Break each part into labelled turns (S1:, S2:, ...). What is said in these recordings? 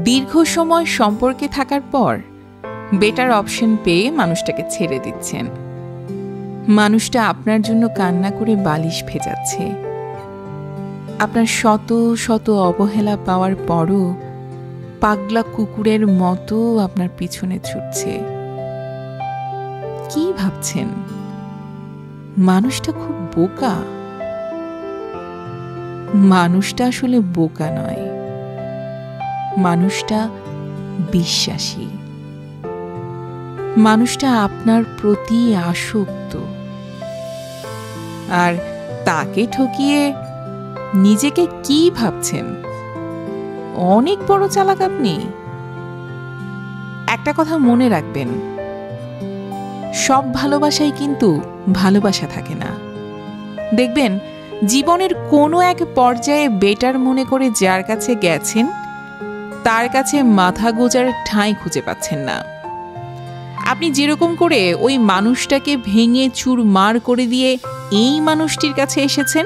S1: দীর্ঘ সময় সম্পর্কে থাকার পর বেটার অপশন পেয়ে মানুষটাকে ছেড়ে দিচ্ছেন। মানুষটা আপনার জন্য কান্না করে বালিশ ভেজাচ্ছে। আপনার শত শত অবহেলা পাওয়ার পরও পাগলা কুকুরের মতো আপনার পিছনে ছুটছে। কি ভাবছেন মানুষটা খুব বোকা? মানুষটা আসলে বোকা নয়, মানুষটা বিশ্বাসী। মানুষটা আপনার প্রতি আসক্ত। আর তাকে ঠকিয়ে নিজেকে কি ভাবছেন? অনেক বড় চালাক আপনি। একটা কথা মনে রাখবেন, সব ভালোবাসাই কিন্তু ভালোবাসা থাকে না। দেখবেন জীবনের কোনো এক পর্যায়ে বেটার মনে করে যার কাছে গেছেন তার কাছে মাথা গোজার ঠাঁই খুঁজে পাচ্ছেন না। আপনি যেরকম করে ওই মানুষটাকে ভেঙে চুরমার করে দিয়ে এই মানুষটির কাছে এসেছেন,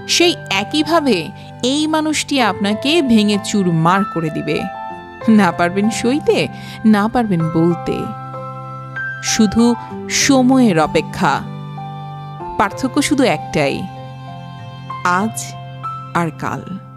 S1: সেই একইভাবে এই মানুষটি আপনাকে ভেঙে চুরমার করে দিবে। না পারবেন সইতে, না পারবেন বলতে। শুধু সময়ের অপেক্ষা। পার্থক্য শুধু একটাই, আজ আর কাল।